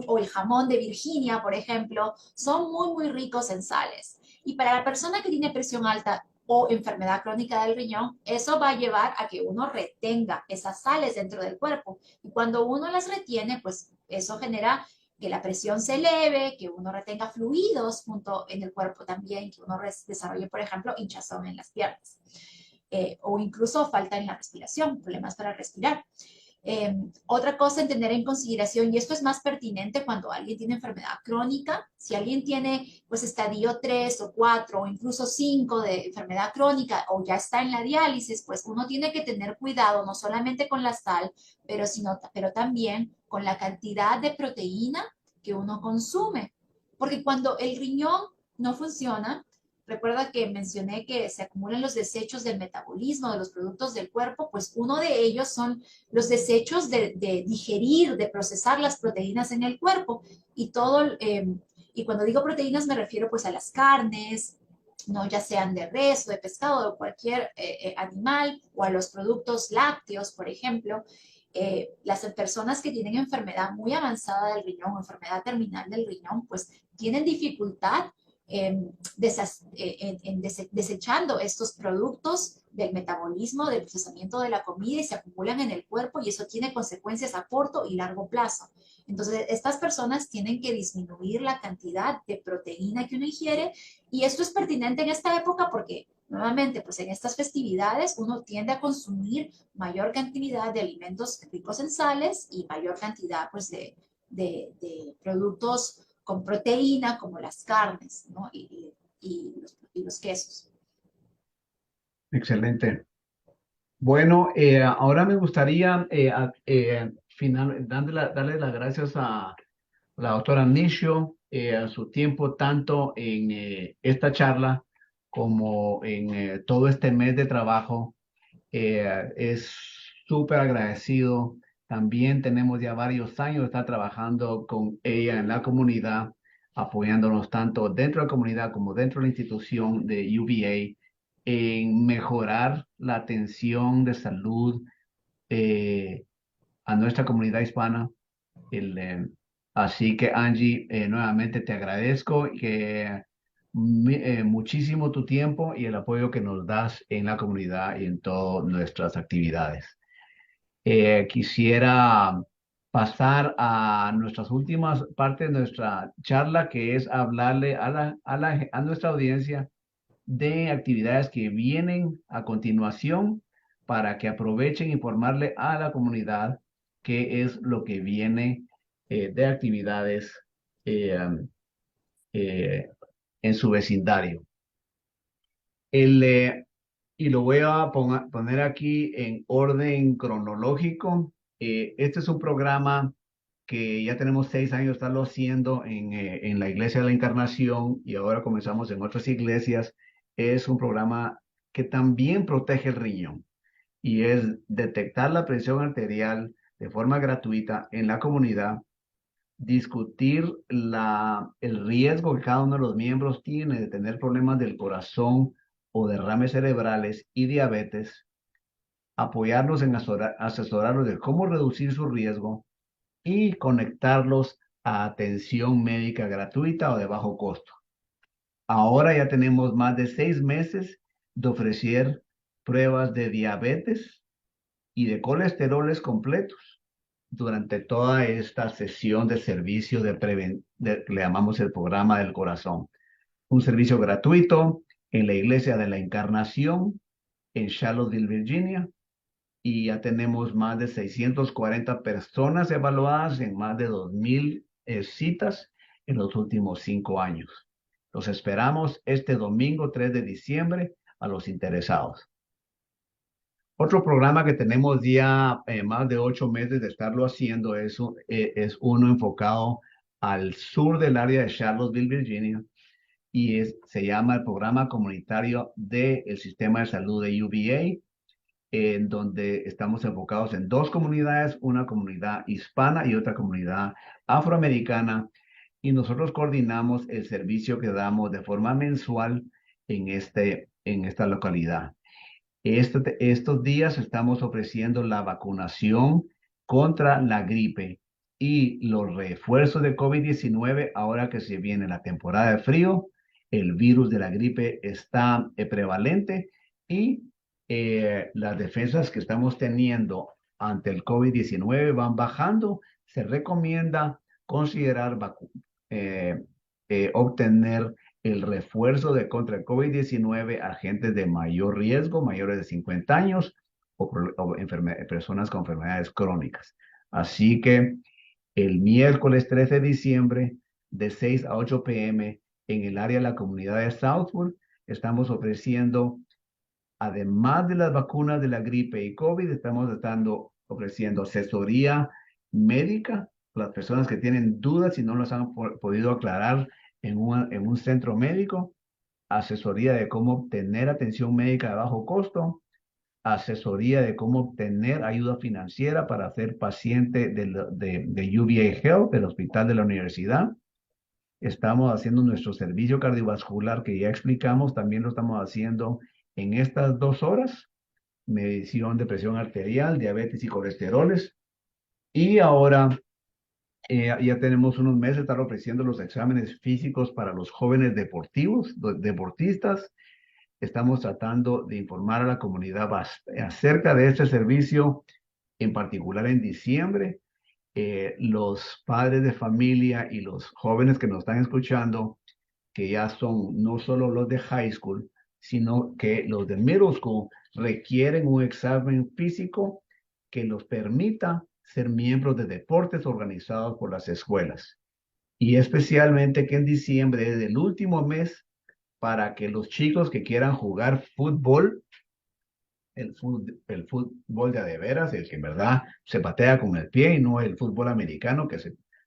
O el jamón de Virginia, por ejemplo, son muy, muy ricos en sales. Y para la persona que tiene presión alta o enfermedad crónica del riñón, eso va a llevar a que uno retenga esas sales dentro del cuerpo. Y cuando uno las retiene, pues eso genera que la presión se eleve, que uno retenga fluidos junto en el cuerpo también, que uno desarrolle, por ejemplo, hinchazón en las piernas. O incluso falta en la respiración, problemas para respirar. Otra cosa en tener en consideración, y esto es más pertinente cuando alguien tiene enfermedad crónica, si alguien tiene pues estadio 3 o 4 o incluso 5 de enfermedad crónica o ya está en la diálisis, pues uno tiene que tener cuidado no solamente con la sal, pero también con la cantidad de proteína que uno consume. Porque cuando el riñón no funciona, recuerda que mencioné que se acumulan los desechos del metabolismo de los productos del cuerpo, pues uno de ellos son los desechos de digerir, de procesar las proteínas en el cuerpo. Y y cuando digo proteínas me refiero pues a las carnes, no ya sean de res o de pescado o de cualquier animal, o a los productos lácteos, por ejemplo. Las personas que tienen enfermedad muy avanzada del riñón o enfermedad terminal del riñón, pues tienen dificultad desechando estos productos del metabolismo, del procesamiento de la comida y se acumulan en el cuerpo y eso tiene consecuencias a corto y largo plazo. Entonces, estas personas tienen que disminuir la cantidad de proteína que uno ingiere y esto es pertinente en esta época porque nuevamente, pues en estas festividades uno tiende a consumir mayor cantidad de alimentos ricos en sales y mayor cantidad pues de productos con proteína como las carnes, ¿no? Y los quesos.
Excelente. Bueno, ahora me gustaría darle las gracias a la doctora Nisio, a su tiempo tanto en esta charla como en todo este mes de trabajo. Es súper agradecido. También tenemos ya varios años de estar trabajando con ella en la comunidad, apoyándonos tanto dentro de la comunidad como dentro de la institución de UVA en mejorar la atención de salud a nuestra comunidad hispana. El, eh, Así que Angie, nuevamente te agradezco que muchísimo tu tiempo y el apoyo que nos das en la comunidad y en todas nuestras actividades. Quisiera pasar a nuestras últimas partes de nuestra charla, que es hablarle a nuestra audiencia de actividades que vienen a continuación para que aprovechen e informarle a la comunidad qué es lo que viene de actividades eh, eh, en su vecindario. El, y lo voy a poner aquí en orden cronológico. Este es un programa que ya tenemos 6 años de estarlo haciendo en la Iglesia de la Encarnación y ahora comenzamos en otras iglesias. Es un programa que también protege el riñón y es detectar la presión arterial de forma gratuita en la comunidad, discutir el riesgo que cada uno de los miembros tiene de tener problemas del corazón o derrames cerebrales y diabetes, apoyarlos en asesorarlos de cómo reducir su riesgo y conectarlos a atención médica gratuita o de bajo costo. Ahora ya tenemos más de 6 meses de ofrecer pruebas de diabetes y de colesteroles completos durante toda esta sesión de servicio le llamamos el programa del corazón. Un servicio gratuito en la Iglesia de la Encarnación en Charlottesville, Virginia, y ya tenemos más de 640 personas evaluadas en más de 2,000 citas en los últimos 5 años. Los esperamos este domingo 3 de diciembre a los interesados. Otro programa que tenemos ya más de 8 meses de estarlo haciendo es uno enfocado al sur del área de Charlottesville, Virginia, y se llama el Programa Comunitario del Sistema de Salud de UVA, en donde estamos enfocados en dos comunidades, una comunidad hispana y otra comunidad afroamericana, y nosotros coordinamos el servicio que damos de forma mensual en esta localidad. Estos días estamos ofreciendo la vacunación contra la gripe y los refuerzos de COVID-19 ahora que se viene la temporada de frío. El virus de la gripe está prevalente y las defensas que estamos teniendo ante el COVID-19 van bajando. Se recomienda considerar obtener el refuerzo de contra el COVID-19 a gente de mayor riesgo, mayores de 50 años o personas con enfermedades crónicas. Así que el miércoles 13 de diciembre de 6 a 8 p.m. en el área de la comunidad de Southwood estamos ofreciendo, además de las vacunas de la gripe y COVID, estamos ofreciendo asesoría médica. Las personas que tienen dudas y no las han podido aclarar en un centro médico, asesoría de cómo obtener atención médica de bajo costo, asesoría de cómo obtener ayuda financiera para ser paciente de UVA Health, del hospital de la universidad. Estamos haciendo nuestro servicio cardiovascular que ya explicamos, también lo estamos haciendo en estas 2 horas, medición de presión arterial, diabetes y colesteroles. Y ahora ya tenemos unos meses de estar ofreciendo los exámenes físicos para los jóvenes deportistas. Estamos tratando de informar a la comunidad acerca de este servicio, en particular en diciembre. Los padres de familia y los jóvenes que nos están escuchando, que ya son no solo los de high school, sino que los de middle school requieren un examen físico que los permita ser miembros de deportes organizados por las escuelas. Y especialmente que en diciembre es el último mes para que los chicos que quieran jugar fútbol, el fútbol de veras, el que en verdad se patea con el pie y no el fútbol americano que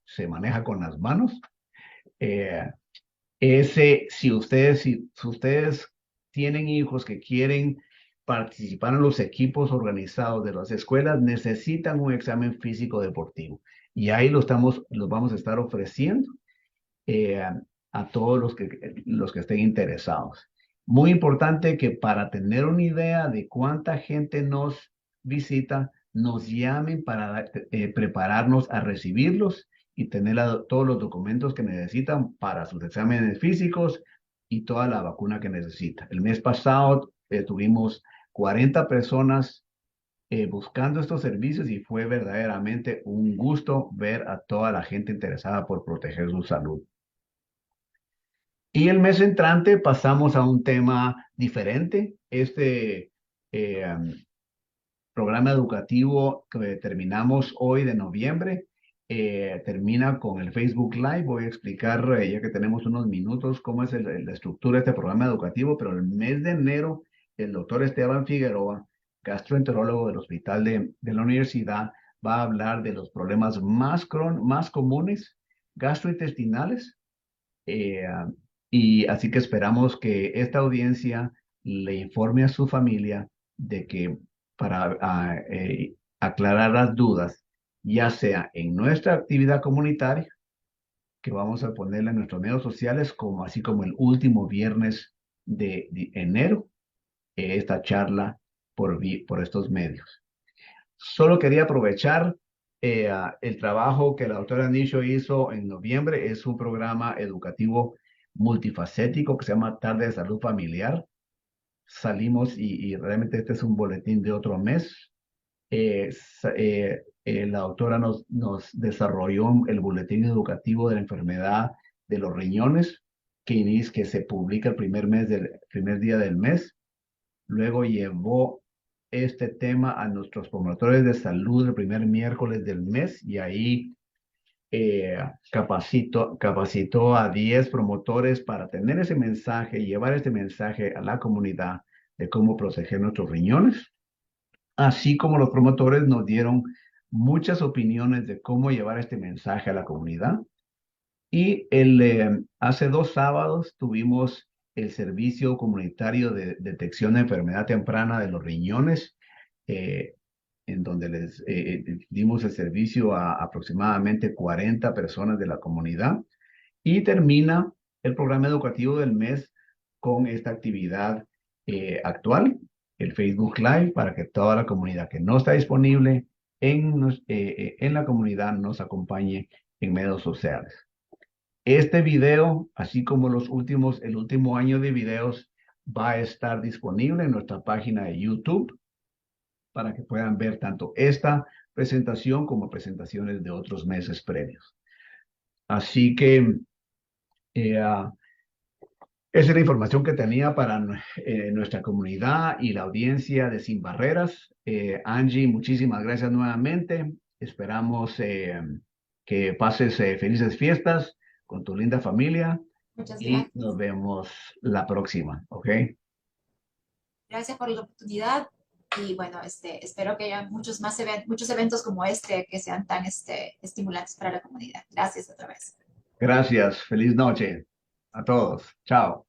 se maneja con las manos. Eh, si ustedes tienen hijos que quieren participar en los equipos organizados de las escuelas, necesitan un examen físico deportivo. Y ahí los vamos a estar ofreciendo eh, a todos los que estén interesados. Muy importante que para tener una idea de cuánta gente nos visita, nos llamen para prepararnos a recibirlos y tener todos los documentos que necesitan para sus exámenes físicos, y toda la vacuna que necesita. El mes pasado tuvimos 40 personas buscando estos servicios y fue verdaderamente un gusto ver a toda la gente interesada por proteger su salud. Y el mes entrante pasamos a un tema diferente. Eh, programa educativo que terminamos hoy de noviembre. Termina con el Facebook Live. Voy a explicar, ya que tenemos unos minutos, cómo es la estructura de este programa educativo, pero el mes de enero, el doctor Esteban Figueroa, gastroenterólogo del hospital de la universidad, va a hablar de los problemas más comunes gastrointestinales. eh, y así que esperamos que esta audiencia le informe a su familia de que para aclarar las dudas, ya sea en nuestra actividad comunitaria, que vamos a ponerla en nuestros medios sociales, como así como el último viernes de enero, esta charla por estos medios. Solo quería aprovechar el trabajo que la doctora Nisho hizo en noviembre. Es un programa educativo multifacético que se llama Tarde de Salud Familiar. Salimos y realmente este es un boletín de otro mes. La doctora nos desarrolló el boletín educativo de la enfermedad de los riñones, que se publica el primer día del mes. Luego llevó este tema a nuestros promotores de salud el primer miércoles del mes y ahí capacitó a 10 promotores para tener ese mensaje y llevar este mensaje a la comunidad de cómo proteger nuestros riñones. Así como los promotores nos dieron muchas opiniones de cómo llevar este mensaje a la comunidad. Y hace 2 sábados tuvimos el servicio comunitario de detección de enfermedad temprana de los riñones, eh, en donde les dimos el servicio a aproximadamente 40 personas de la comunidad. Y termina el programa educativo del mes con esta actividad actual, el Facebook Live, para que toda la comunidad que no está disponible en la comunidad nos acompañe en medios sociales. Este video, así como el último año de videos, va a estar disponible en nuestra página de YouTube para que puedan ver tanto esta presentación como presentaciones de otros meses previos. Así que esa es la información que tenía para nuestra comunidad y la audiencia de Sin Barreras. Angie, muchísimas gracias nuevamente. Esperamos que pases felices fiestas con tu linda familia
Muchas
y nos
gracias.
vemos la próxima, ¿ok?
Gracias por la oportunidad y bueno, espero que haya muchos eventos como este que sean tan estimulantes para la comunidad. Gracias otra vez.
Gracias, feliz noche a todos. Chao.